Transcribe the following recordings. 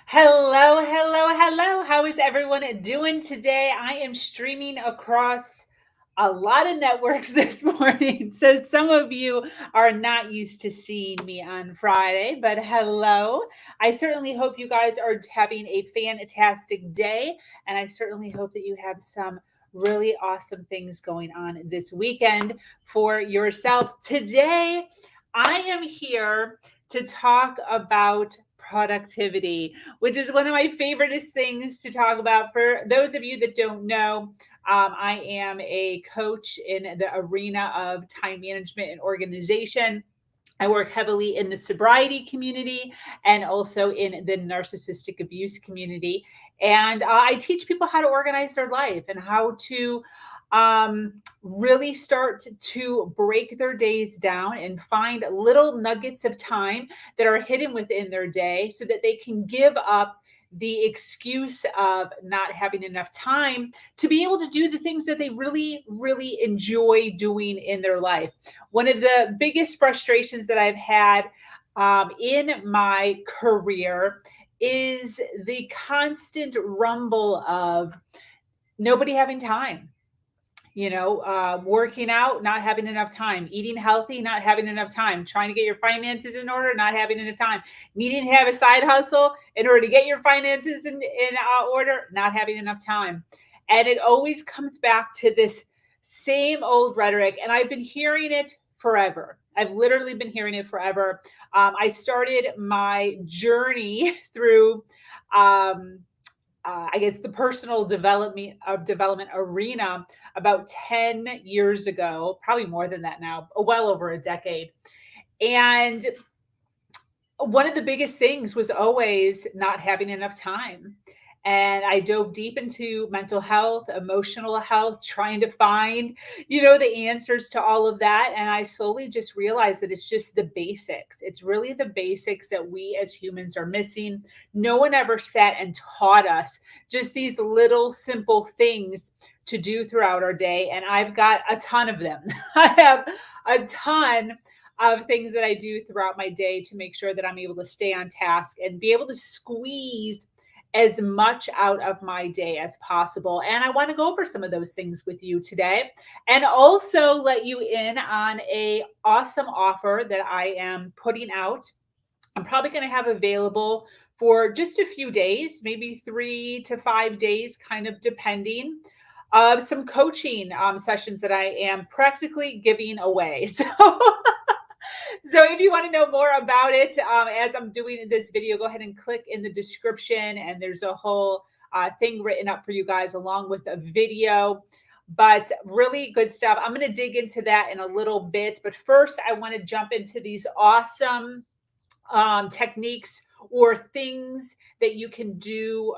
Hello, hello, hello. How is everyone doing today? I am streaming across a lot of networks this morning. So some of you are not used to seeing me on Friday, but hello. I certainly hope you guys are having a fantastic day. And I certainly hope that you have some really awesome things going on this weekend for yourself. Today, I am here to talk about productivity, which is one of my favoriteest things to talk about. For those of you that don't know, I am a coach in the arena of time management and organization. I work heavily in the sobriety community and also in the narcissistic abuse community. And I teach people how to organize their life and how to really start to break their days down and find little nuggets of time that are hidden within their day so that they can give up the excuse of not having enough time to be able to do the things that they really, really enjoy doing in their life. One of the biggest frustrations that I've had in my career is the constant rumble of nobody having time. Working out, not having enough time, eating healthy, not having enough time, trying to get your finances in order, not having enough time, needing to have a side hustle in order to get your finances in order, not having enough time. And it always comes back to this same old rhetoric. And I've been hearing it forever. I've literally been hearing it forever. I started my journey through I guess the personal development arena about 10 years ago, probably more than that now, well over a decade. And one of the biggest things was always not having enough time. And I dove deep into mental health, emotional health, trying to find, the answers to all of that. And I slowly just realized that it's just the basics. It's really the basics that we as humans are missing. No one ever sat and taught us just these little simple things to do throughout our day. And I've got a ton of them. I have a ton of things that I do throughout my day to make sure that I'm able to stay on task and be able to squeeze as much out of my day as possible. And I want to go over some of those things with you today and also let you in on a awesome offer that I am putting out. I'm probably going to have available for just a few days, maybe 3 to 5 days, kind of depending. Some coaching sessions that I am practically giving away. So if you want to know more about it, as I'm doing this video, go ahead and click in the description, and there's a whole thing written up for you guys along with a video. But really good stuff. I'm going to dig into that in a little bit. But first, I want to jump into these awesome techniques or things that you can do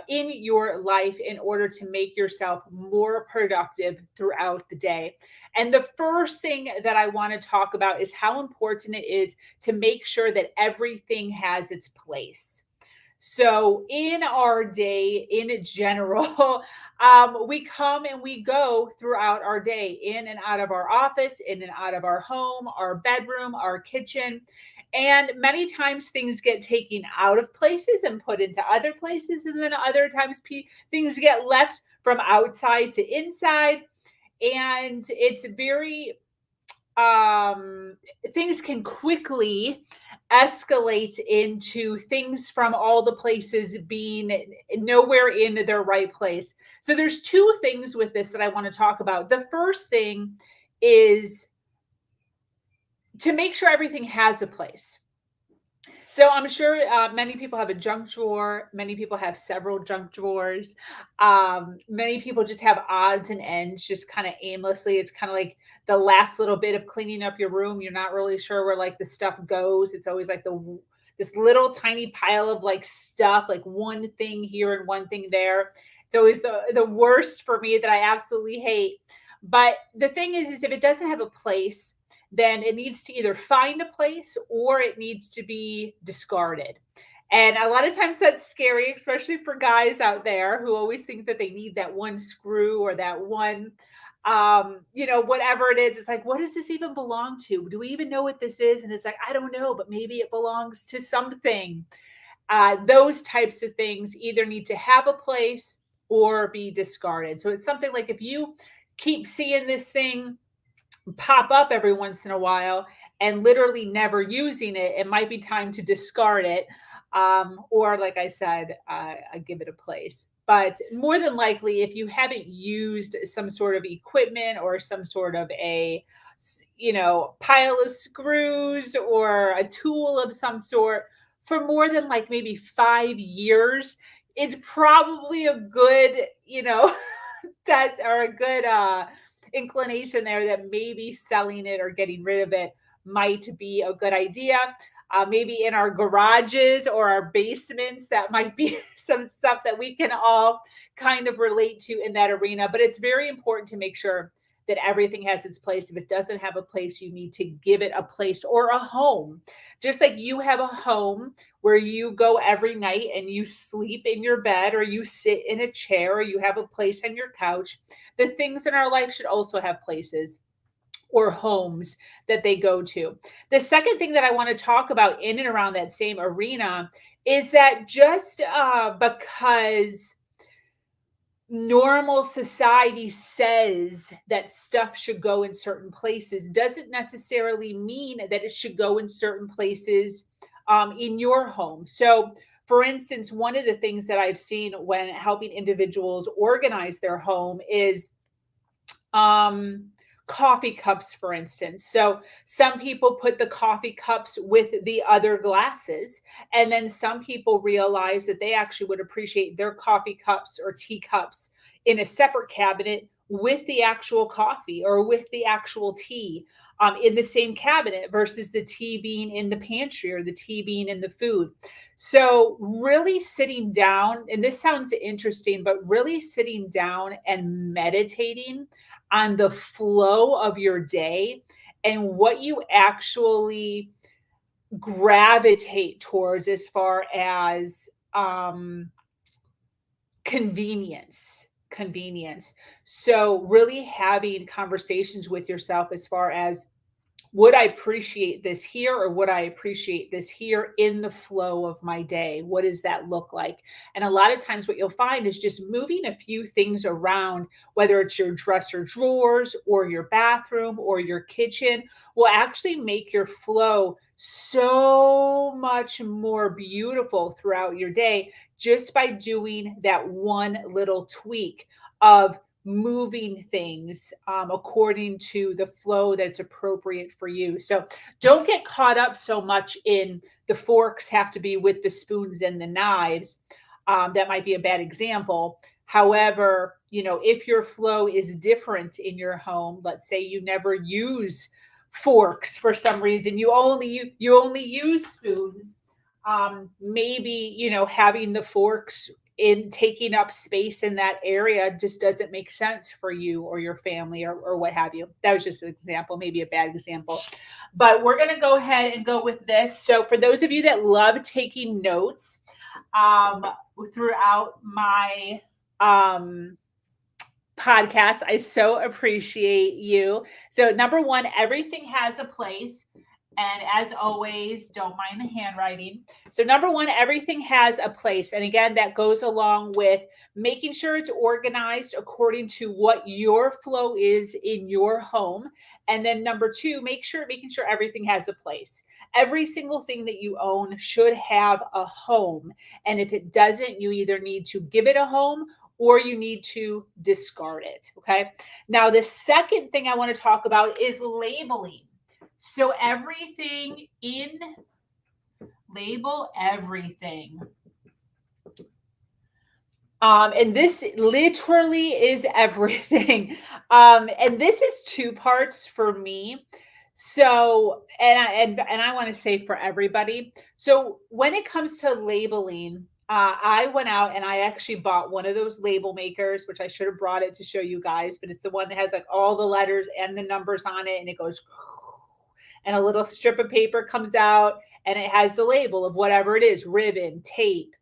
in your life in order to make yourself more productive throughout the day. And the first thing that I want to talk about is how important it is to make sure that everything has its place. So, in our day in general, we come and we go throughout our day, in and out of our office, in and out of our home, our bedroom, our kitchen. And many times things get taken out of places and put into other places. And then other times things get left from outside to inside. And it's very things can quickly escalate into things from all the places being nowhere in their right place. So there's two things with this that I want to talk about. The first thing is to make sure everything has a place. So I'm sure many people have a junk drawer. Many people have several junk drawers. Many people just have odds and ends, just kind of aimlessly. It's kind of like the last little bit of cleaning up your room. You're not really sure where like the stuff goes. It's always like this little tiny pile of like stuff, like one thing here and one thing there. It's always the worst for me that I absolutely hate. But the thing is if it doesn't have a place, then it needs to either find a place or it needs to be discarded. And a lot of times that's scary, especially for guys out there who always think that they need that one screw or that one, whatever it is. It's like, what does this even belong to? Do we even know what this is? And it's like, I don't know, but maybe it belongs to something. those types of things either need to have a place or be discarded. So it's something like if you keep seeing this thing pop up every once in a while and literally never using it, it might be time to discard it. Or, like I said, I give it a place. But more than likely, if you haven't used some sort of equipment or some sort of pile of screws or a tool of some sort for more than like maybe 5 years, it's probably a good, test or a good inclination there that maybe selling it or getting rid of it might be a good idea. Maybe in our garages or our basements, that might be some stuff that we can all kind of relate to in that arena. But it's very important to make sure that everything has its place. If it doesn't have a place, you need to give it a place or a home. Just like you have a home where you go every night and you sleep in your bed or you sit in a chair or you have a place on your couch, the things in our life should also have places or homes that they go to. The second thing that I want to talk about in and around that same arena is that just because normal society says that stuff should go in certain places doesn't necessarily mean that it should go in certain places in your home. So, for instance, one of the things that I've seen when helping individuals organize their home is um, coffee cups, for instance. So some people put the coffee cups with the other glasses, and then some people realize that they actually would appreciate their coffee cups or teacups in a separate cabinet with the actual coffee or with the actual tea in the same cabinet versus the tea being in the pantry or the tea being in the food. So, really sitting down, and this sounds interesting, but really sitting down and meditating on the flow of your day and what you actually gravitate towards as far as convenience. So really having conversations with yourself as far as, would I appreciate this here or would I appreciate this here in the flow of my day? What does that look like? And a lot of times, what you'll find is just moving a few things around, whether it's your dresser drawers or your bathroom or your kitchen, will actually make your flow so much more beautiful throughout your day just by doing that one little tweak of moving things according to the flow that's appropriate for you. So don't get caught up so much in the forks have to be with the spoons and the knives. That might be a bad example. However, if your flow is different in your home, let's say you never use forks for some reason, you only use spoons. Maybe having the forks in taking up space in that area just doesn't make sense for you or your family or what have you. That was just an example, maybe a bad example. But we're going to go ahead and go with this. So for those of you that love taking notes throughout my podcast, I so appreciate you. So number one, everything has a place. And as always, don't mind the handwriting. So number one, everything has a place. And again, that goes along with making sure it's organized according to what your flow is in your home. And then number two, making sure everything has a place. Every single thing that you own should have a home. And if it doesn't, you either need to give it a home or you need to discard it. Okay. Now, the second thing I want to talk about is labeling. So label everything. And this literally is everything. And this is two parts for me. So, and I want to say for everybody. So when it comes to labeling, I went out and I actually bought one of those label makers, which I should have brought it to show you guys, but it's the one that has like all the letters and the numbers on it, and it goes, and a little strip of paper comes out and it has the label of whatever it is, ribbon, tape,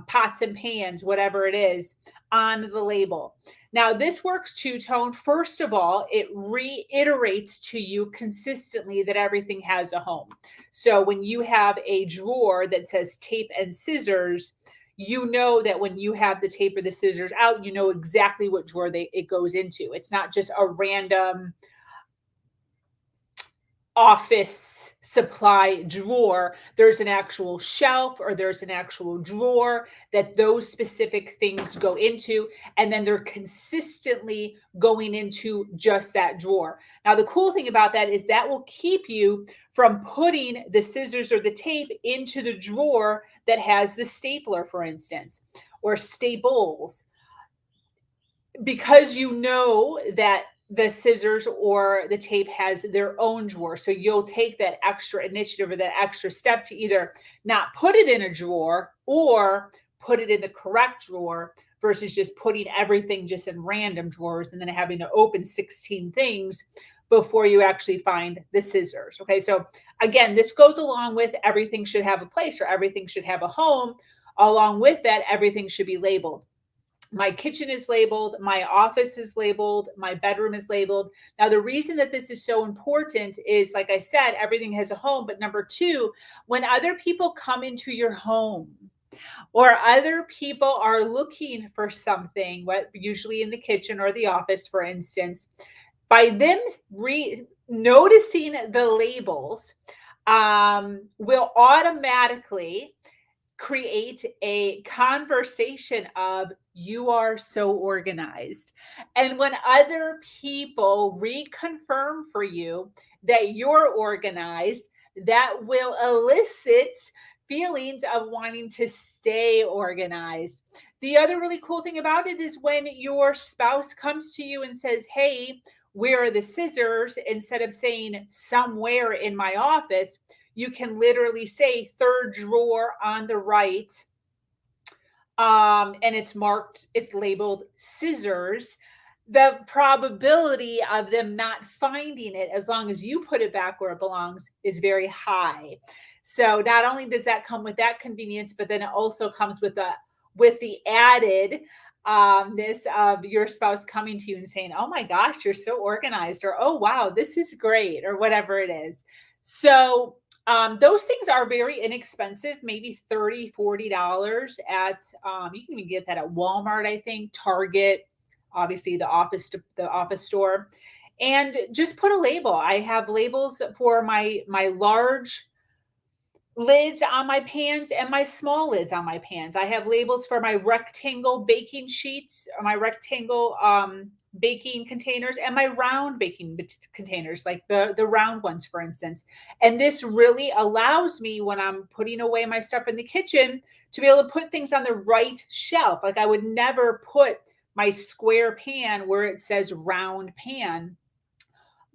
pots and pans, whatever it is, on the label. Now, this works two-tone. First of all, it reiterates to you consistently that everything has a home. So when you have a drawer that says tape and scissors, you know that when you have the tape or the scissors out, you know exactly what drawer it goes into. It's not just a random office supply drawer. There's an actual shelf or there's an actual drawer that those specific things go into, and then they're consistently going into just that drawer. Now, the cool thing about that is that will keep you from putting the scissors or the tape into the drawer that has the stapler, for instance, or staples, because you know that the scissors or the tape has their own drawer. So you'll take that extra initiative or that extra step to either not put it in a drawer or put it in the correct drawer versus just putting everything just in random drawers and then having to open 16 things before you actually find the scissors. Okay. So again, this goes along with everything should have a place or everything should have a home. Along with that, everything should be labeled. My kitchen is labeled, my office is labeled, my bedroom is labeled. Now, the reason that this is so important is, like I said, everything has a home. But number two, when other people come into your home or other people are looking for something, what usually in the kitchen or the office, for instance, by them noticing the labels, will automatically create a conversation of you are so organized. And when other people reconfirm for you that you're organized, that will elicit feelings of wanting to stay organized. The other really cool thing about it is when your spouse comes to you and says, hey, where are the scissors? Instead of saying somewhere in my office, you can literally say third drawer on the right. And it's marked, it's labeled scissors. The probability of them not finding it, as long as you put it back where it belongs, is very high. So not only does that come with that convenience, but then it also comes with the added this of your spouse coming to you and saying, oh my gosh, you're so organized, or oh wow, this is great, or whatever it is. So those things are very inexpensive, maybe $30, $40 at, you can even get that at Walmart, I think, Target, obviously the office store. And just put a label. I have labels for my large lids on my pans and my small lids on my pans. I have labels for my rectangle baking sheets, or my rectangle baking containers, and my round baking containers, like the round ones, for instance. And this really allows me, when I'm putting away my stuff in the kitchen, to be able to put things on the right shelf. Like I would never put my square pan where it says round pan,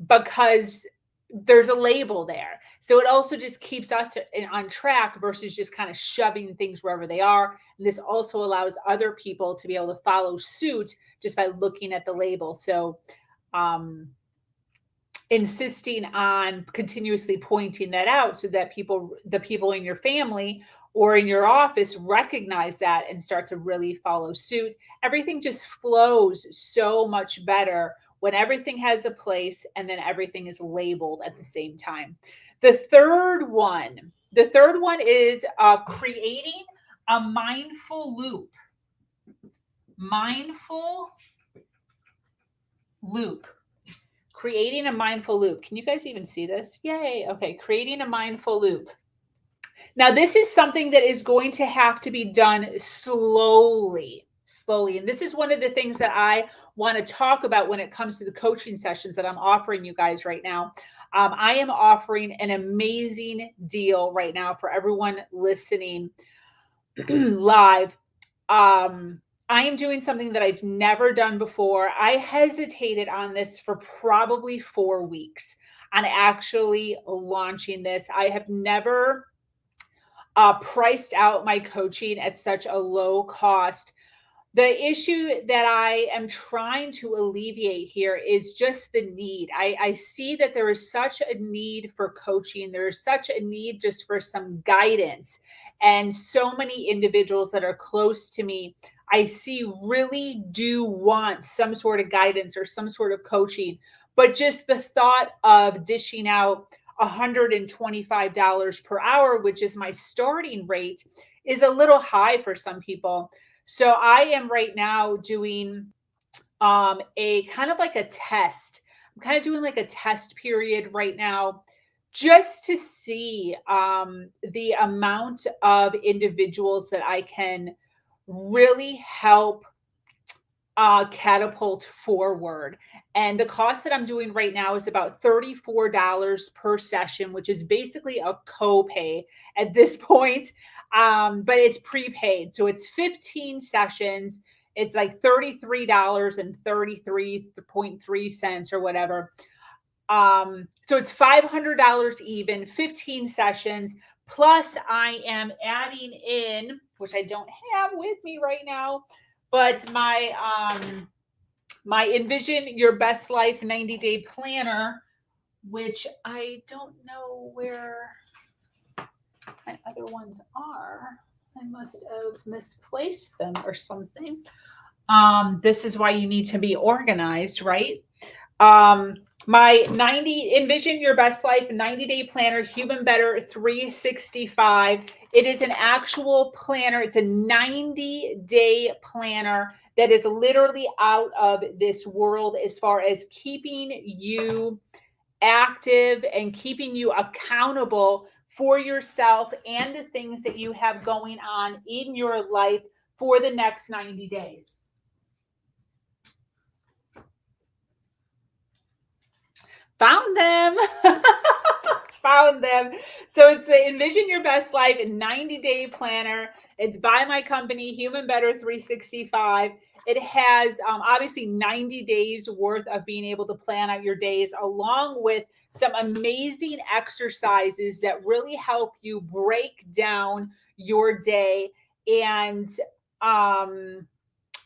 because there's a label there. So it also just keeps us on track versus just kind of shoving things wherever they are. And this also allows other people to be able to follow suit just by looking at the label. So insisting on continuously pointing that out so that the people in your family or in your office recognize that and start to really follow suit. Everything just flows so much better when everything has a place and then everything is labeled at the same time. The third one is creating a mindful loop. Mindful loop. Creating a mindful loop. Can you guys even see this? Yay. Okay. Creating a mindful loop. Now, this is something that is going to have to be done slowly. And this is one of the things that I want to talk about when it comes to the coaching sessions that I'm offering you guys right now. I am offering an amazing deal right now for everyone listening live. I am doing something that I've never done before. I hesitated on this for probably 4 weeks on actually launching this. I have never priced out my coaching at such a low cost The issue that I am trying to alleviate here is just the need. I see that there is such a need for coaching. There is such a need just for some guidance. And so many individuals that are close to me, I see really do want some sort of guidance or some sort of coaching. But just the thought of dishing out $125 per hour, which is my starting rate, is a little high for some people. So I am right now doing a kind of like a test. I'm kind of doing like a test period right now just to see the amount of individuals that I can really help catapult forward. And the cost that I'm doing right now is about $34 per session, which is basically a copay at this point. But it's prepaid. So it's 15 sessions. It's like $33.33 or whatever. So it's $500 even, 15 sessions. Plus, I am adding in, which I don't have with me right now, but my Envision Your Best Life 90-day planner, which I don't know where my other ones are. I must have misplaced them or something. This is why you need to be organized, right? Um, my 90 Envision Your Best Life 90-day planner, Human Better 365. It is an actual planner. It's a 90-day planner that is literally out of this world as far as keeping you active and keeping you accountable for yourself and the things that you have going on in your life for the next 90 days. Found them. Found them. So it's the Envision Your Best Life 90-day planner. It's by my company, Human Better 365. It has obviously 90 days worth of being able to plan out your days, along with some amazing exercises that really help you break down your day and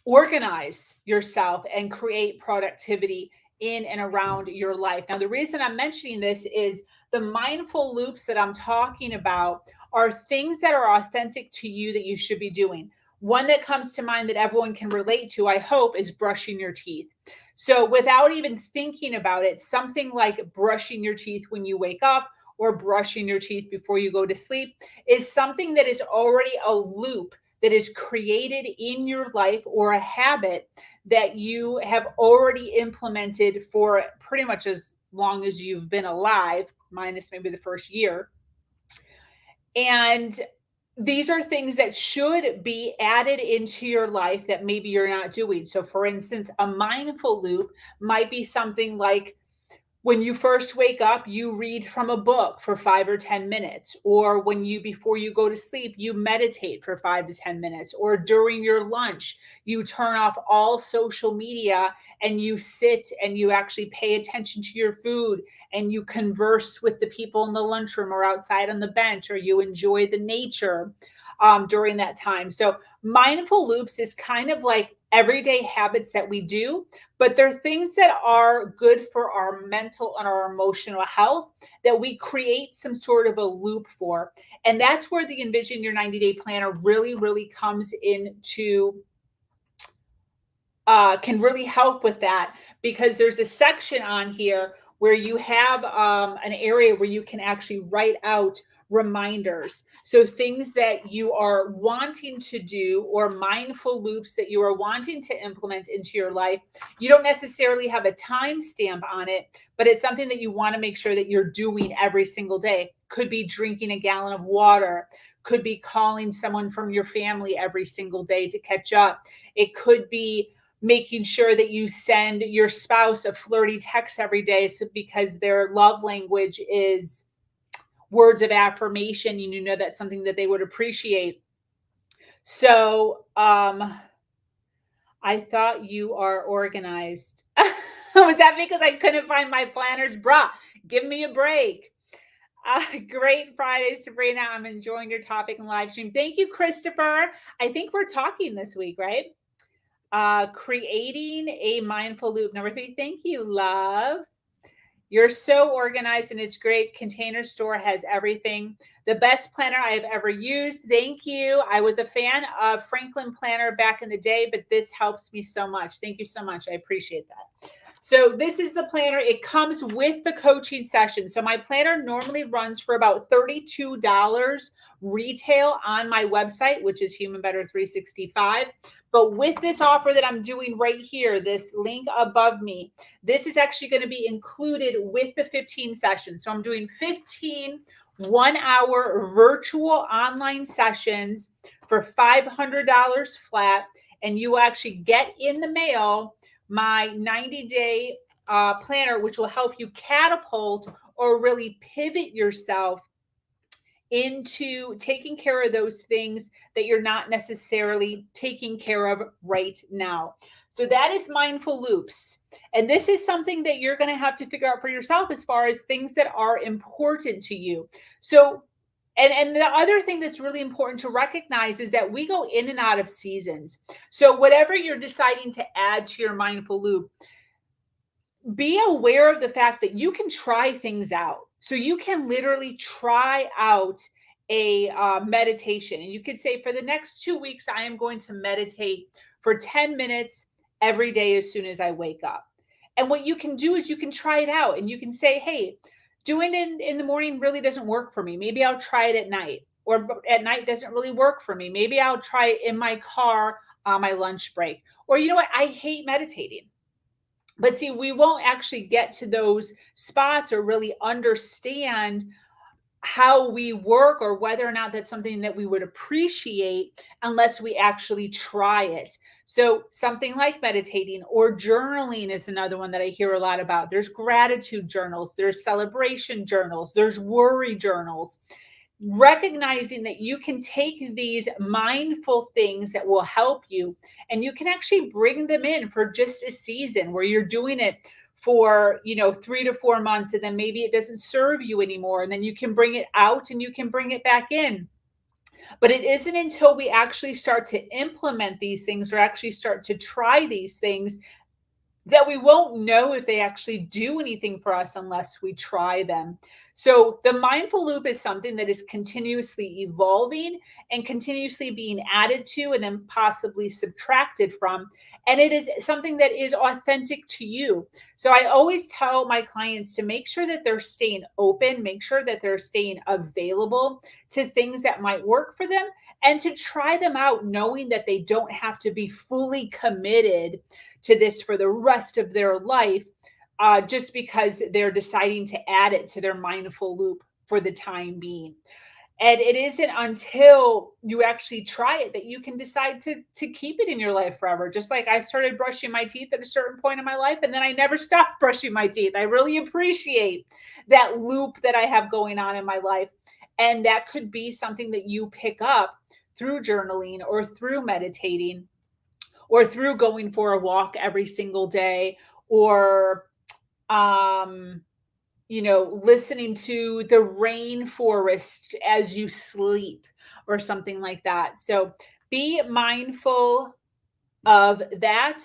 organize yourself and create productivity in and around your life. Now, the reason I'm mentioning this is the mindful loops that I'm talking about are things that are authentic to you that you should be doing. One that comes to mind that everyone can relate to, I hope, is brushing your teeth. So, without even thinking about it, something like brushing your teeth when you wake up or brushing your teeth before you go to sleep is something that is already a loop that is created in your life, or a habit that you have already implemented for pretty much as long as you've been alive, minus maybe the first year. And these are things that should be added into your life that maybe you're not doing. So, for instance, a mindful loop might be something like, when you first wake up, you read from a book for 5 or 10 minutes, or when you before you go to sleep, you meditate for 5 to 10 minutes, or during your lunch, you turn off all social media and you sit and you actually pay attention to your food and you converse with the people in the lunchroom or outside on the bench, or you enjoy the nature during that time. So mindful loops is kind of like everyday habits that we do, but they're things that are good for our mental and our emotional health that we create some sort of a loop for. And that's where the Envision Your 90-day planner really, really comes into can really help with that, because there's a section on here where you have an area where you can actually write out reminders. So things that you are wanting to do, or mindful loops that you are wanting to implement into your life. You don't necessarily have a timestamp on it, but it's something that you want to make sure that you're doing every single day. Could be drinking a gallon of water, could be calling someone from your family every single day to catch up. It could be making sure that you send your spouse a flirty text every day, so because their love language is words of affirmation, you know that's something that they would appreciate. So I thought you are organized. Was that because I couldn't find my planners? Bruh, give me a break. Great Friday, Sabrina. I'm enjoying your topic and live stream. Thank you, Christopher. I think we're talking this week, right? Creating a mindful loop. Number 3. Thank you, love. You're so organized and it's great. Container Store has everything. The best planner I have ever used. Thank you. I was a fan of Franklin Planner back in the day, but this helps me so much. Thank you so much. I appreciate that. So this is the planner. It comes with the coaching session. So my planner normally runs for about $32 retail on my website, which is Human Better 365. But with this offer that I'm doing right here, this link above me, this is actually going to be included with the 15 sessions. So I'm doing 15 1-hour virtual online sessions for $500 flat. And you will actually get in the mail my 90-day planner, which will help you catapult or really pivot yourself into taking care of those things that you're not necessarily taking care of right now. So that is mindful loops. And this is something that you're going to have to figure out for yourself as far as things that are important to you. So, and the other thing that's really important to recognize is that we go in and out of seasons. So whatever you're deciding to add to your mindful loop, be aware of the fact that you can try things out. So you can literally try out a meditation. And you could say, for the next 2 weeks, I am going to meditate for 10 minutes every day as soon as I wake up. And what you can do is you can try it out and you can say, hey, doing it in the morning really doesn't work for me. Maybe I'll try it at night, or at night doesn't really work for me. Maybe I'll try it in my car on my lunch break. Or you know what? I hate meditating. But see, we won't actually get to those spots or really understand how we work or whether or not that's something that we would appreciate unless we actually try it. So something like meditating or journaling is another one that I hear a lot about. There's gratitude journals, there's celebration journals, there's worry journals. Recognizing that you can take these mindful things that will help you and you can actually bring them in for just a season where you're doing it for 3 to 4 months, and then maybe it doesn't serve you anymore, and then you can bring it out and you can bring it back in. But it isn't until we actually start to implement these things or actually start to try these things that we won't know if they actually do anything for us unless we try them. So the mindful loop is something that is continuously evolving and continuously being added to and then possibly subtracted from. And it is something that is authentic to you. So I always tell my clients to make sure that they're staying open, make sure that they're staying available to things that might work for them, and to try them out knowing that they don't have to be fully committed to this for the rest of their life, just because they're deciding to add it to their mindful loop for the time being. And it isn't until you actually try it that you can decide to keep it in your life forever. Just like I started brushing my teeth at a certain point in my life, and then I never stopped brushing my teeth. I really appreciate that loop that I have going on in my life. And that could be something that you pick up through journaling or through meditating or through going for a walk every single day, or listening to the rainforest as you sleep or something like that. So be mindful of that,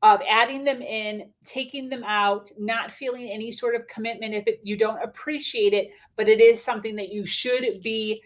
of adding them in, taking them out, not feeling any sort of commitment if you don't appreciate it, but it is something that you should be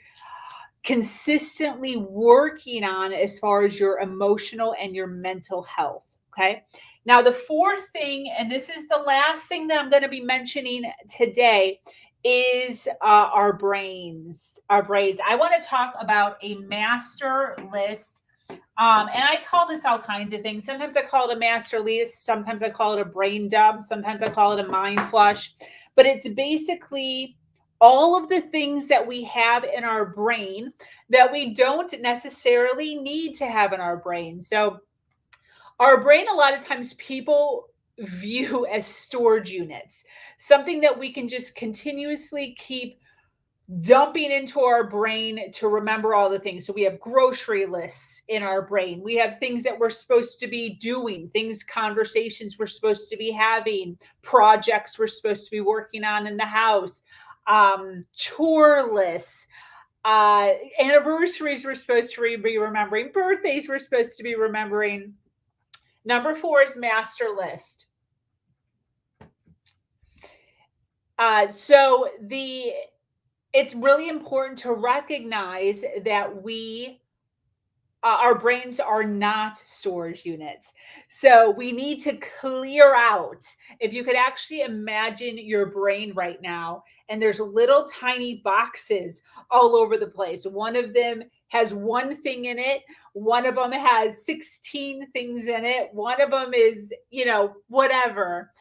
consistently working on as far as your emotional and your mental health. Okay. Now, the fourth thing, and this is the last thing that I'm going to be mentioning today, is our brains. Our brains. I want to talk about a master list. And I call this all kinds of things. Sometimes I call it a master list. Sometimes I call it a brain dump. Sometimes I call it a mind flush. But it's basically all of the things that we have in our brain that we don't necessarily need to have in our brain. So our brain, a lot of times people view as storage units, something that we can just continuously keep dumping into our brain to remember all the things. So we have grocery lists in our brain. We have things that we're supposed to be doing, conversations we're supposed to be having, projects we're supposed to be working on in the house, chore lists, anniversaries we're supposed to be remembering, birthdays we're supposed to be remembering. Number 4 is master list. It's really important to recognize that our brains are not storage units. So we need to clear out. If you could actually imagine your brain right now, and there's little tiny boxes all over the place. One of them has one thing in it, one of them has 16 things in it, one of them is, whatever.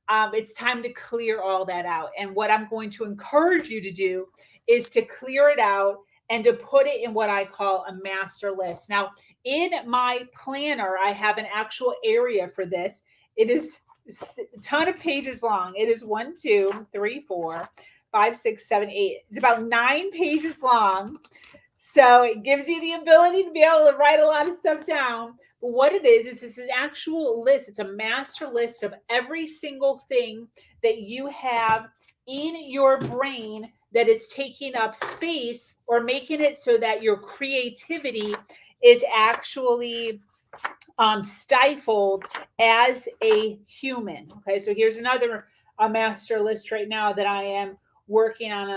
It's time to clear all that out. And what I'm going to encourage you to do is to clear it out and to put it in what I call a master list. Now, in my planner, I have an actual area for this. It is a ton of pages long. It is 1, 2, 3, 4, 5, 6, 7, 8. It's about 9 pages long. So it gives you the ability to be able to write a lot of stuff down. But what it is it's an actual list. It's a master list of every single thing that you have in your brain that is taking up space or making it so that your creativity is actually stifled as a human. Okay, so here's another master list right now that I am working on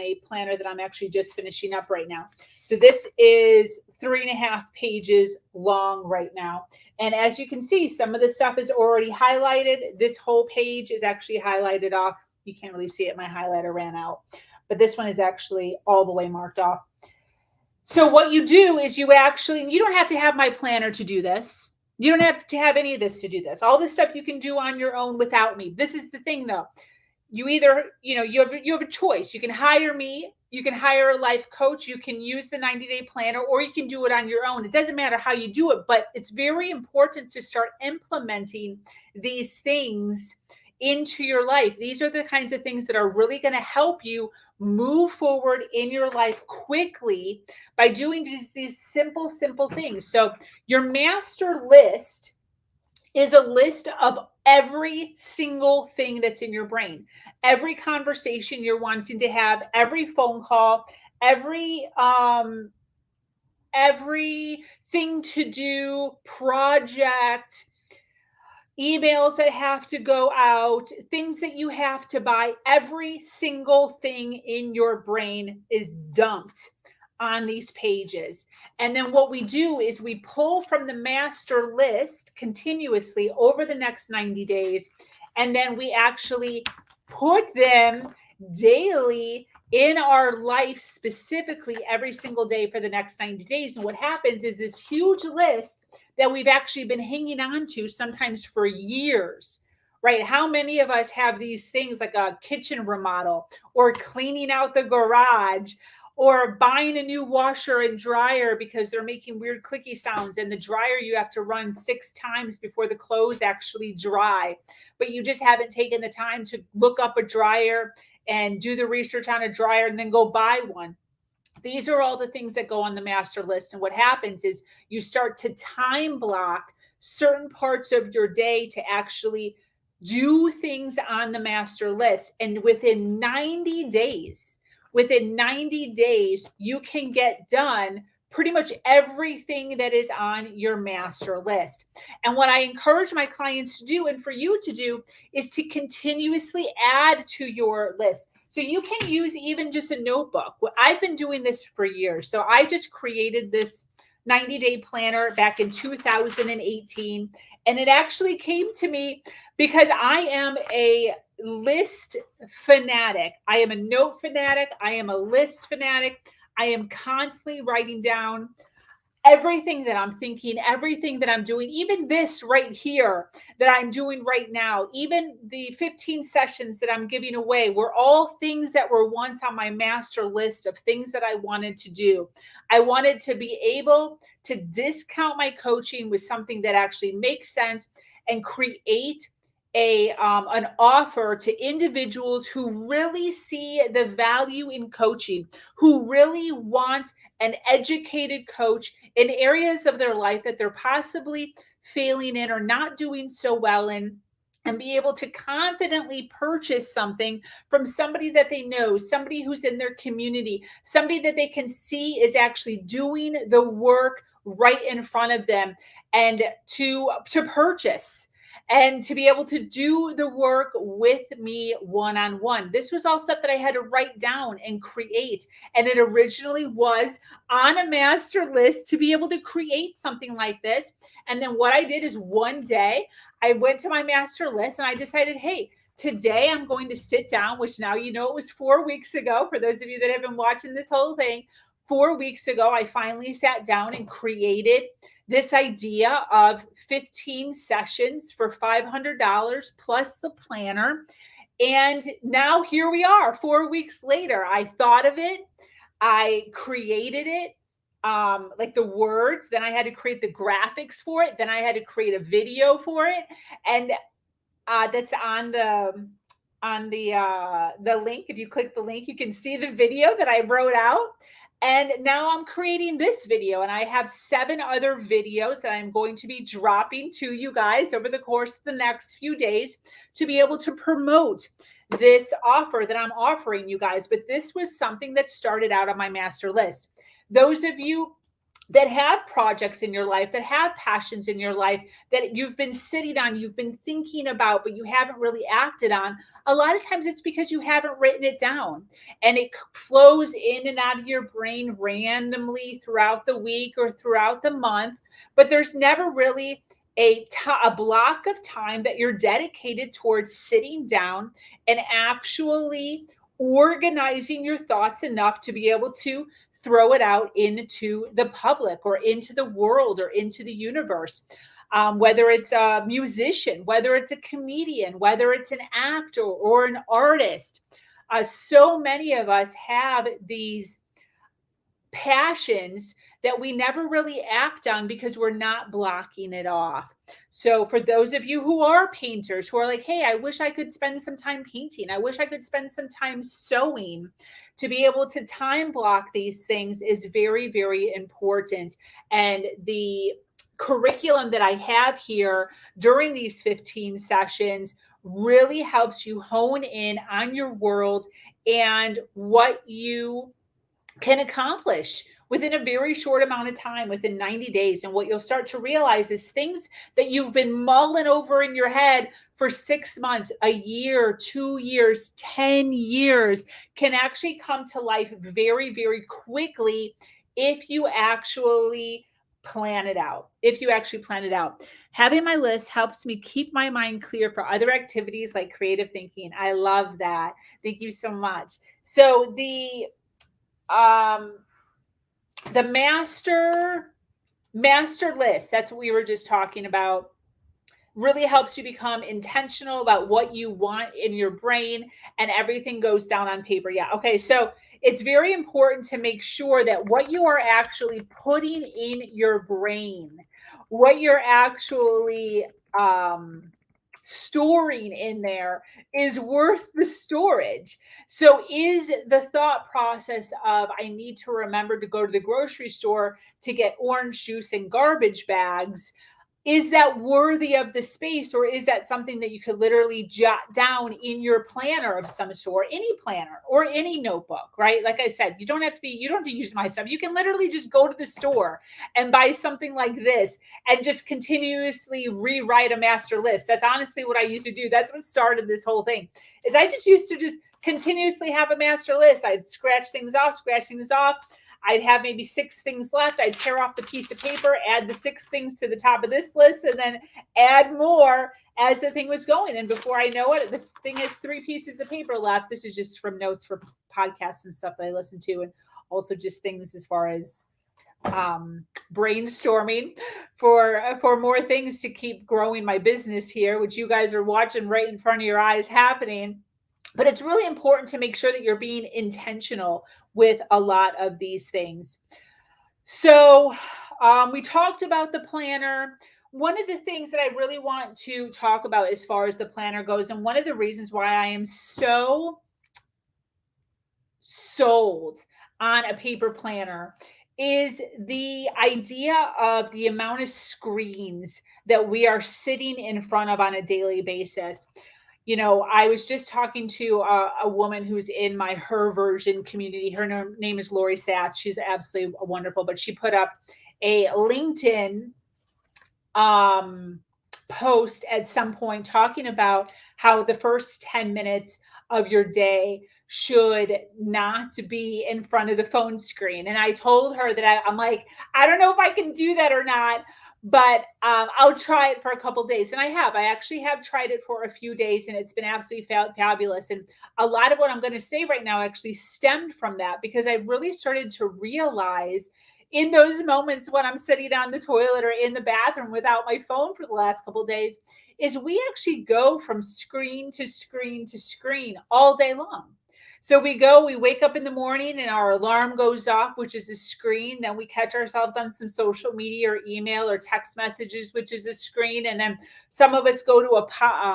a planner that I'm actually just finishing up right now. So this is 3.5 pages long right now. And as you can see, some of the stuff is already highlighted. This whole page is actually highlighted off. You can't really see it. My highlighter ran out, but this one is actually all the way marked off. So what you do is you don't have to have my planner to do this. You don't have to have any of this to do this. All this stuff you can do on your own without me. This is the thing though. You either, you have a choice. You can hire me, you can hire a life coach, you can use the 90-day planner, or you can do it on your own. It doesn't matter how you do it, but it's very important to start implementing these things into your life. These are the kinds of things that are really going to help you move forward in your life quickly by doing these simple things. So your master list is a list of every single thing that's in your brain, every conversation you're wanting to have, every phone call, everything to do, project, emails that have to go out, things that you have to buy. Every single thing in your brain is dumped on these pages. And then what we do is we pull from the master list continuously over the next 90 days. And then we actually put them daily in our life, specifically every single day for the next 90 days. And what happens is this huge list that we've actually been hanging on to sometimes for years, right? How many of us have these things like a kitchen remodel or cleaning out the garage or buying a new washer and dryer because they're making weird clicky sounds, and the dryer you have to run 6 times before the clothes actually dry, but you just haven't taken the time to look up a dryer and do the research on a dryer and then go buy one. These are all the things that go on the master list. And what happens is you start to time block certain parts of your day to actually do things on the master list. And within 90 days, you can get done pretty much everything that is on your master list. And what I encourage my clients to do, and for you to do, is to continuously add to your list. So you can use even just a notebook. I've been doing this for years. So I just created this 90-day planner back in 2018. And it actually came to me because I am a list fanatic. I am a note fanatic. I am a list fanatic. I am constantly writing down everything that I'm thinking, everything that I'm doing, even this right here that I'm doing right now, even the 15 sessions that I'm giving away were all things that were once on my master list of things that I wanted to do. I wanted to be able to discount my coaching with something that actually makes sense and create an offer to individuals who really see the value in coaching, who really want an educated coach in areas of their life that they're possibly failing in or not doing so well in, and be able to confidently purchase something from somebody that they know, somebody who's in their community, somebody that they can see is actually doing the work right in front of them, and to purchase and to be able to do the work with me one on one. This was all stuff that I had to write down and create. And it originally was on a master list to be able to create something like this. And then what I did is one day I went to my master list and I decided, hey, today I'm going to sit down, which now you know it was 4 weeks ago. For those of you that have been watching this whole thing, 4 weeks ago, I finally sat down and created this idea of 15 sessions for $500 plus the planner. And now here we are, 4 weeks later. I thought of it, I created it, like the words, then I had to create the graphics for it, then I had to create a video for it. And that's on the link. If you click the link, you can see the video that I wrote out. And now I'm creating this video, and I have 7 other videos that I'm going to be dropping to you guys over the course of the next few days to be able to promote this offer that I'm offering you guys. But this was something that started out on my master list. Those of you that have projects in your life, that have passions in your life that you've been sitting on, you've been thinking about, but you haven't really acted on, a lot of times it's because you haven't written it down, and it flows in and out of your brain randomly throughout the week or throughout the month, but there's never really a block of time that you're dedicated towards sitting down and actually organizing your thoughts enough to be able to throw it out into the public or into the world or into the universe. Whether it's a musician, whether it's a comedian, whether it's an actor or an artist. So many of us have these passions that we never really act on because we're not blocking it off. So for those of you who are painters, who are like, hey, I wish I could spend some time painting, I wish I could spend some time sewing, to be able to time block these things is very, very important. And the curriculum that I have here during these 15 sessions really helps you hone in on your world and what you can accomplish within a very short amount of time, within 90 days. And what you'll start to realize is things that you've been mulling over in your head for 6 months, a year, 2 years, 10 years can actually come to life very, very quickly if you actually plan it out. If you actually plan it out. Having my list helps me keep my mind clear for other activities like creative thinking. I love that. Thank you so much. So um the master list, that's what we were just talking about, really helps you become intentional about what you want in your brain, and everything goes down on paper. Yeah, okay, so it's very important to make sure that what you are actually putting in your brain, what you're actually storing in there, is worth the storage. So is the thought process of, I need to remember to go to the grocery store to get orange juice and garbage bags, is that worthy of the space, or is that something that you could literally jot down in your planner of some sort, any planner or any notebook, right? Like I said, you don't have to use my stuff. You can literally just go to the store and buy something like this and just continuously rewrite a master list. That's honestly what I used to do. That's what started this whole thing. Is I just used to just continuously have a master list. I'd scratch things off. I'd have maybe 6 things left. I'd tear off the piece of paper, add the 6 things to the top of this list, and then add more as the thing was going. And before I know it, this thing has 3 pieces of paper left. This is just from notes for podcasts and stuff that I listen to, and also just things as far as brainstorming for more things to keep growing my business here, which you guys are watching right in front of your eyes happening. But it's really important to make sure that you're being intentional with a lot of these things. So we talked about the planner. One of the things that I really want to talk about as far as the planner goes, and one of the reasons why I am so sold on a paper planner, is the idea of the amount of screens that we are sitting in front of on a daily basis. I was just talking to a woman who's in my Her Version community. Her name is Lori Satz. She's absolutely wonderful, but she put up a LinkedIn um, post at some point talking about how the first 10 minutes of your day should not be in front of the phone screen. And I told her that I'm like, I don't know if I can do that or not, but I'll try it for a couple days. And I actually have tried it for a few days, and it's been absolutely fabulous. And a lot of what I'm going to say right now actually stemmed from that, because I really started to realize in those moments when I'm sitting on the toilet or in the bathroom without my phone for the last couple of days, is we actually go from screen to screen to screen all day long. So we wake up in the morning and our alarm goes off, which is a screen. Then we catch ourselves on some social media or email or text messages, which is a screen. And then some of us go to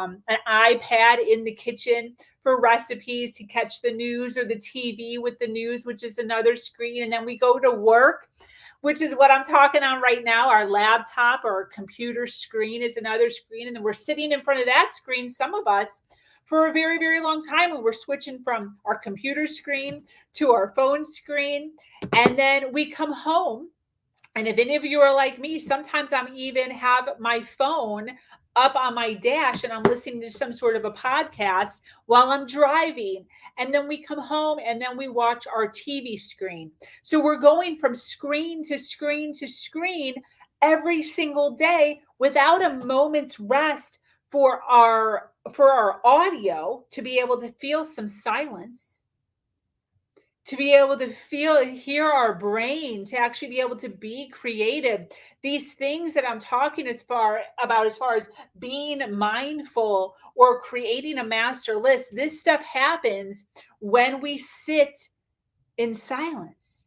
an iPad in the kitchen for recipes to catch the news, or the TV with the news, which is another screen. And then we go to work, which is what I'm talking on right now. Our laptop or our computer screen is another screen. And then we're sitting in front of that screen, some of us, for a very, very long time. And we're switching from our computer screen to our phone screen. And then we come home. And if any of you are like me, sometimes I'm even have my phone up on my dash and I'm listening to some sort of a podcast while I'm driving. And then we come home and then we watch our TV screen. So we're going from screen to screen to screen every single day without a moment's rest for our audio to be able to feel some silence, to be able to hear our brain, to actually be able to be creative. These things that I'm talking as far as being mindful or creating a master list, this stuff happens when we sit in silence.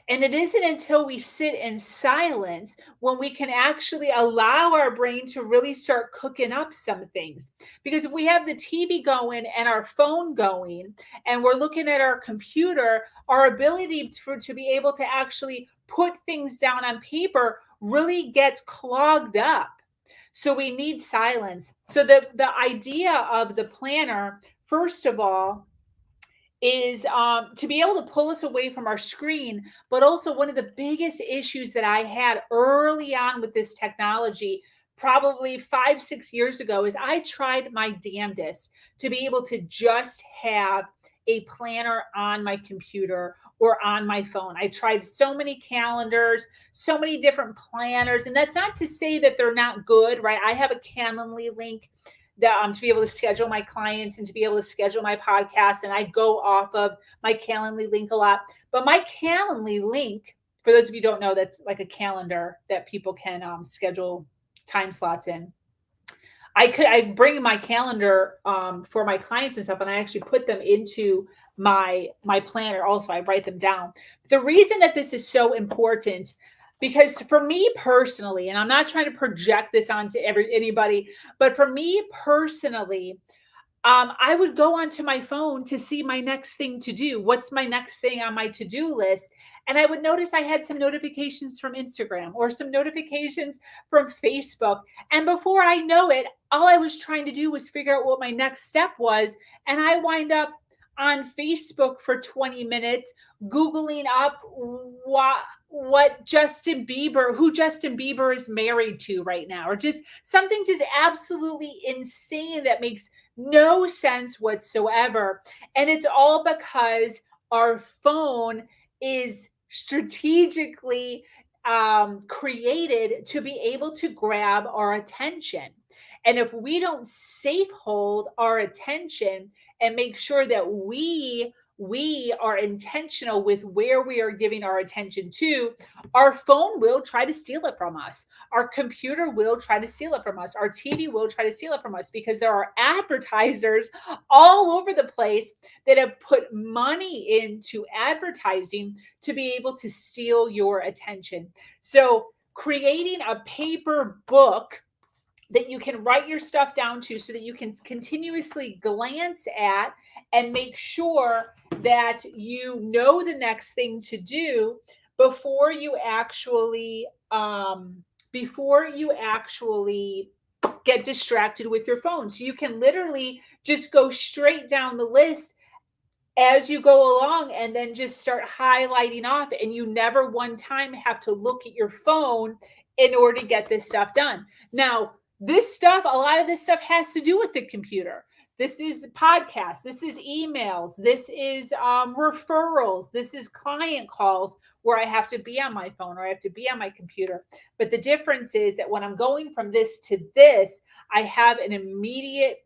And it isn't until we sit in silence when we can actually allow our brain to really start cooking up some things. Because if we have the TV going and our phone going and we're looking at our computer, our ability to be able to actually put things down on paper really gets clogged up. So we need silence. So the idea of the planner, first of all, is to be able to pull us away from our screen. But also, one of the biggest issues that I had early on with this technology, probably 5-6 years ago, is I tried my damnedest to be able to just have a planner on my computer or on my phone. I tried so many calendars, so many different planners, and that's not to say that they're not good, right? I have a Calendly link that to be able to schedule my clients and to be able to schedule my podcast. And I go off of my Calendly link a lot. But my Calendly link, for those of you who don't know, that's like a calendar that people can schedule time slots in. I bring my calendar for my clients and stuff, and I actually put them into my planner. Also, I write them down. The reason that this is so important, because for me personally, and I'm not trying to project this onto anybody, but for me personally, I would go onto my phone to see my next thing to do. What's my next thing on my to-do list? And I would notice I had some notifications from Instagram or some notifications from Facebook. And before I know it, all I was trying to do was figure out what my next step was. And I wind up on Facebook for 20 minutes, Googling up what who Justin Bieber is married to right now, or just something just absolutely insane that makes no sense whatsoever. And it's all because our phone is strategically created to be able to grab our attention. And if we don't safe hold our attention and make sure that we are intentional with where we are giving our attention to, our phone will try to steal it from us. Our computer will try to steal it from us. Our TV will try to steal it from us, because there are advertisers all over the place that have put money into advertising to be able to steal your attention. So creating a paper book that you can write your stuff down to, so that you can continuously glance at and make sure that you know the next thing to do, before you actually before you actually get distracted with your phone. So you can literally just go straight down the list as you go along and then just start highlighting off, and you never one time have to look at your phone in order to get this stuff done. Now, this stuff, a lot of this stuff has to do with the computer. This is podcasts, this is emails, this is referrals, this is client calls where I have to be on my phone or I have to be on my computer. But the difference is that when I'm going from this to this, I have an immediate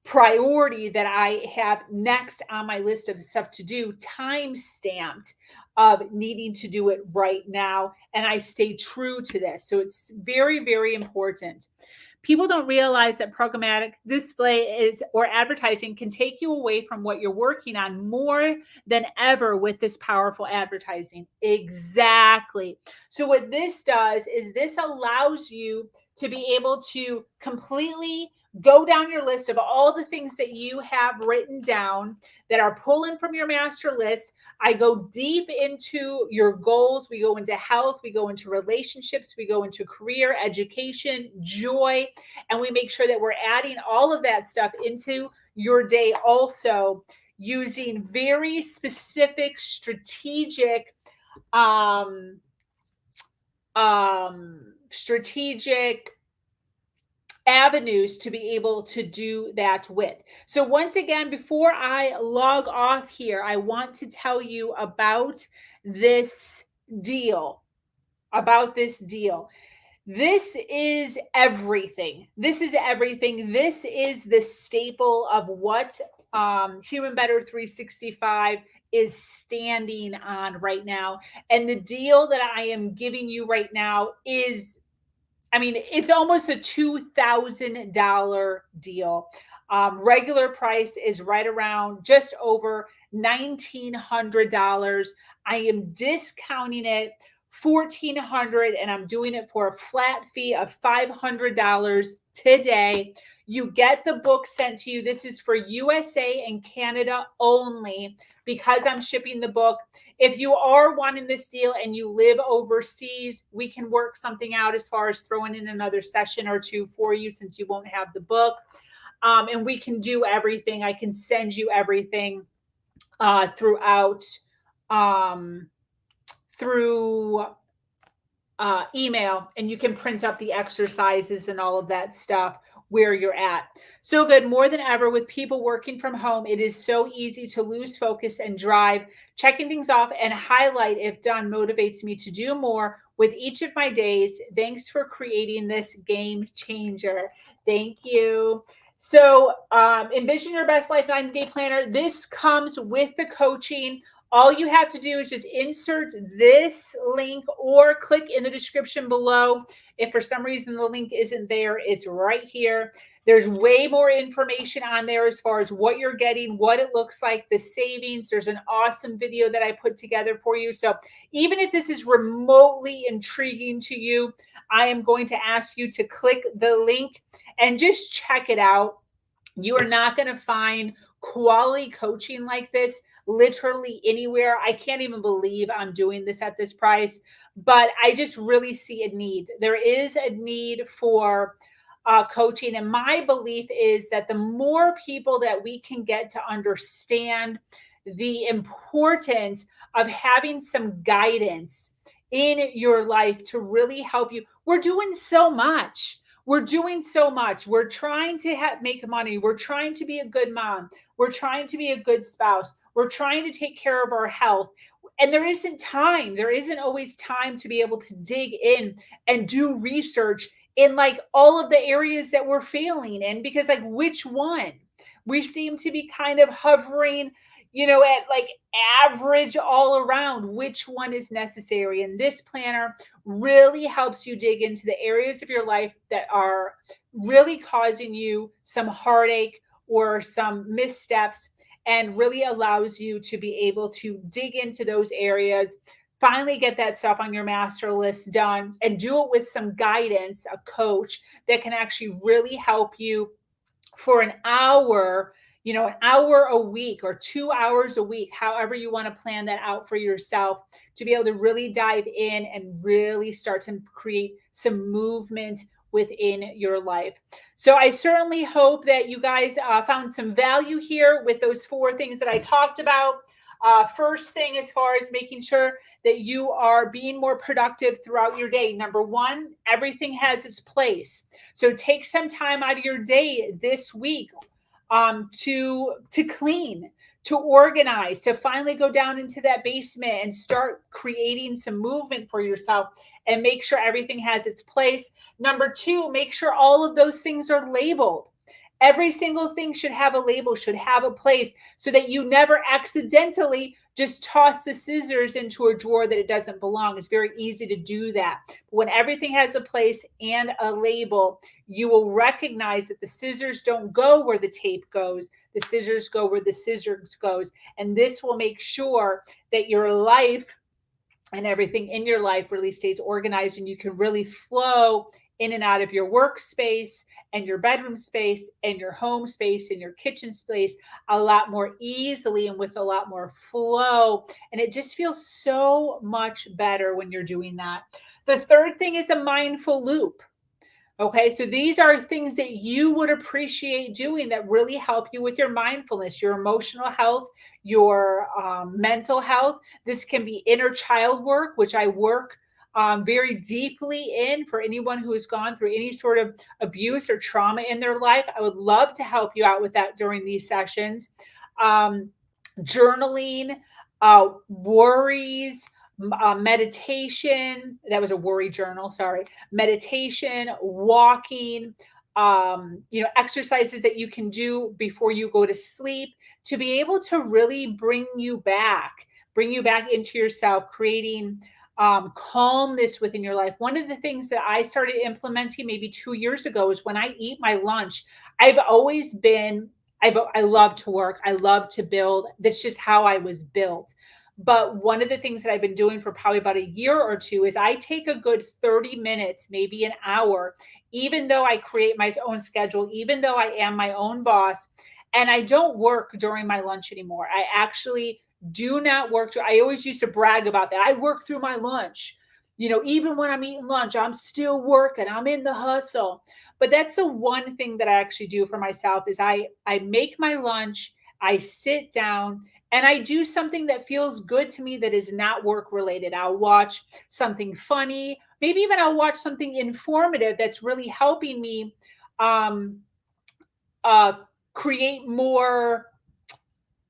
priority that I have next on my list of stuff to do, time stamped of needing to do it right now. And I stay true to this. So it's very, very important. People don't realize that programmatic display is or advertising can take you away from what you're working on more than ever with this powerful advertising. Exactly. So what this does is this allows you to be able to completely go down your list of all the things that you have written down that are pulling from your master list. I go deep into your goals. We go into health. We go into relationships. We go into career, education, joy. And we make sure that we're adding all of that stuff into your day also, using very specific strategic avenues to be able to do that with. So once again, before I log off here, I want to tell you about this deal. This is everything. This is everything. This is the staple of what Human Better 365 is standing on right now. And the deal that I am giving you right now is, I mean, it's almost a $2,000 deal. Regular price is right around just over $1,900. I am discounting it $1,400, and I'm doing it for a flat fee of $500 today. You get the book sent to you. This is for USA and Canada only because I'm shipping the book. If you are wanting this deal and you live overseas, we can work something out as far as throwing in another session or two for you since you won't have the book. And we can do everything. I can send you everything through email, and you can print up the exercises and all of that stuff where you're at. So good. More than ever with people working from home, it is so easy to lose focus and drive. Checking things off and highlight if done motivates me to do more with each of my days. Thanks for creating this game changer. Thank you. So envision your best life 90-day planner. This comes with the coaching. All you have to do is just insert this link or click in the description below. If for some reason the link isn't there, it's right here. There's way more information on there as far as what you're getting, what it looks like, the savings. There's an awesome video that I put together for you. So even if this is remotely intriguing to you, I am going to ask you to click the link and just check it out. You are not going to find quality coaching like this literally anywhere. I can't even believe I'm doing this at this price, but I just really see a need. There is a need for coaching. And my belief is that the more people that we can get to understand the importance of having some guidance in your life to really help you. We're doing so much. We're trying to make money. We're trying to be a good mom. We're trying to be a good spouse. We're trying to take care of our health. And there isn't time. There isn't always time to be able to dig in and do research in like all of the areas that we're failing in, because like which one? We seem to be kind of hovering, at like average all around. Which one is necessary? And this planner really helps you dig into the areas of your life that are really causing you some heartache or some missteps, and really allows you to be able to dig into those areas, finally get that stuff on your master list done, and do it with some guidance, a coach that can actually really help you for an hour, an hour a week or 2 hours a week, however you want to plan that out for yourself, to be able to really dive in and really start to create some movement within your life. So I certainly hope that you guys found some value here with those 4 things that I talked about. First thing, as far as making sure that you are being more productive throughout your day. Number one, everything has its place. So take some time out of your day this week to clean, to organize, to finally go down into that basement and start creating some movement for yourself and make sure everything has its place. Number two, make sure all of those things are labeled. Every single thing should have a label, should have a place, so that you never accidentally just toss the scissors into a drawer that it doesn't belong. It's very easy to do that. When everything has a place and a label, you will recognize that the scissors don't go where the tape goes. The scissors go where the scissors goes. And this will make sure that your life and everything in your life really stays organized, and you can really flow in and out of your workspace and your bedroom space and your home space and your kitchen space a lot more easily and with a lot more flow. And it just feels so much better when you're doing that. The third thing is a mindful loop. Okay, so these are things that you would appreciate doing that really help you with your mindfulness, your emotional health, your mental health. This can be inner child work, which I work very deeply in for anyone who has gone through any sort of abuse or trauma in their life. I would love to help you out with that during these sessions. Journaling, worries, meditation. That was a worry journal. Sorry. Meditation, walking, exercises that you can do before you go to sleep to be able to really bring you back into yourself, creating calmness within your life. One of the things that I started implementing maybe 2 years ago is when I eat my lunch. I love to work. I love to build. That's just how I was built. But one of the things that I've been doing for probably about a year or two is I take a good 30 minutes, maybe an hour, even though I create my own schedule, even though I am my own boss, and I don't work during my lunch anymore. I actually do not work. I always used to brag about that. I work through my lunch. Even when I'm eating lunch, I'm still working. I'm in the hustle. But that's the one thing that I actually do for myself is I make my lunch, I sit down, and I do something that feels good to me that is not work related. I'll watch something funny. Maybe even I'll watch something informative that's really helping me um, create more,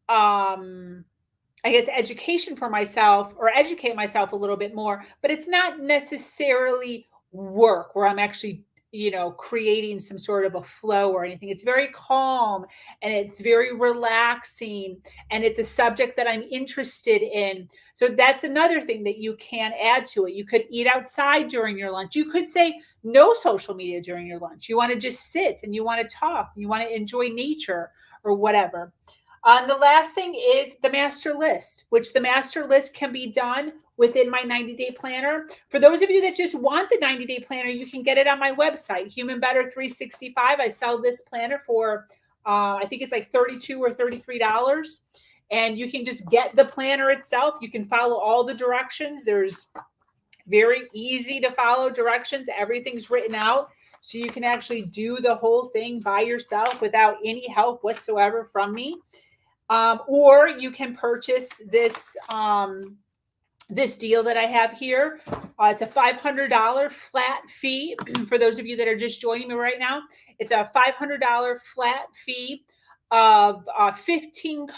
I guess, education for myself or educate myself a little bit more. But it's not necessarily work where I'm actually creating some sort of a flow or anything. It's very calm and it's very relaxing and it's a subject that I'm interested in. So that's another thing that you can add to it. You could eat outside during your lunch. You could say no social media during your lunch. You want to just sit and you want to talk. You want to enjoy nature or whatever. And the last thing is the master list, which the master list can be done within my 90-day planner. For those of you that just want the 90-day planner, you can get it on my website, Human Better 365. I sell this planner for, I think it's like $32 or $33. And you can just get the planner itself. You can follow all the directions. There's very easy to follow directions. Everything's written out. So you can actually do the whole thing by yourself without any help whatsoever from me. Or you can purchase this this deal that I have here. It's a $500 flat fee for those of you that are just joining me right now. It's a $500 flat fee of 15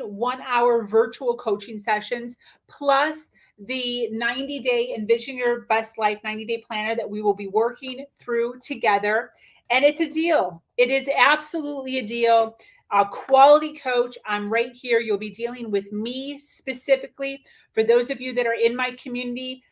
one-hour virtual coaching sessions plus the 90-day Envision Your Best Life 90-day planner that we will be working through together. And it's a deal. It is absolutely a deal. A quality coach. I'm right here. You'll be dealing with me specifically. For those of you that are in my community,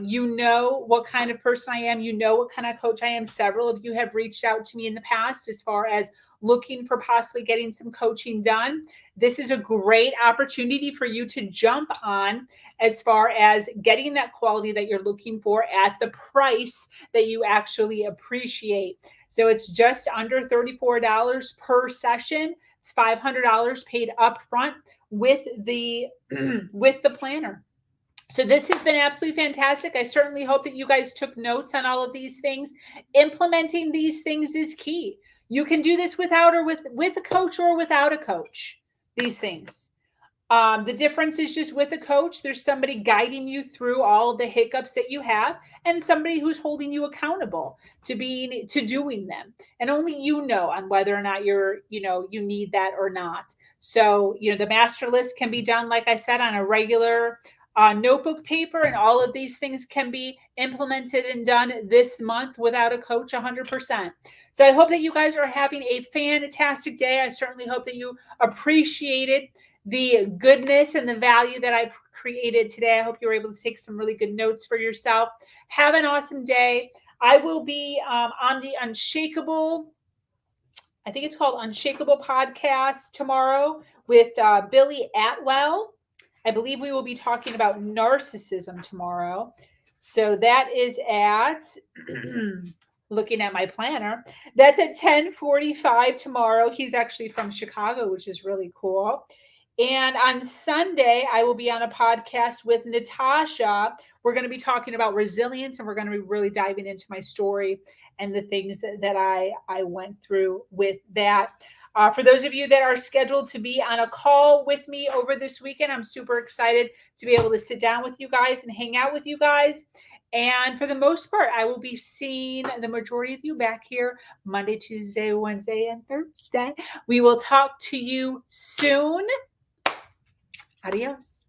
you know what kind of person I am. You know what kind of coach I am. Several of you have reached out to me in the past as far as looking for possibly getting some coaching done. This is a great opportunity for you to jump on as far as getting that quality that you're looking for at the price that you actually appreciate. So it's just under $34 per session. It's $500 paid up front with the with the planner. So this has been absolutely fantastic. I certainly hope that you guys took notes on all of these things. Implementing these things is key. You can do this without or with a coach or without a coach, these things. The difference is just with a coach, there's somebody guiding you through all of the hiccups that you have and somebody who's holding you accountable to doing them. And only you know on whether or not you need that or not. So, the master list can be done, like I said, on a regular notebook paper, and all of these things can be implemented and done this month without a coach 100%. So I hope that you guys are having a fantastic day. I certainly hope that you appreciated the goodness and the value that I created today. I hope you were able to take some really good notes for yourself. Have an awesome day. I will be on the Unshakable, I think it's called Unshakable podcast tomorrow with Billy Atwell. I believe we will be talking about narcissism tomorrow. So that is at, looking at my planner, that's at 10:45 tomorrow. He's actually from Chicago, which is really cool. And on Sunday, I will be on a podcast with Natasha. We're going to be talking about resilience, and we're going to be really diving into my story and the things that I went through with that. For those of you that are scheduled to be on a call with me over this weekend, I'm super excited to be able to sit down with you guys and hang out with you guys. And for the most part, I will be seeing the majority of you back here Monday, Tuesday, Wednesday, and Thursday. We will talk to you soon. Adios.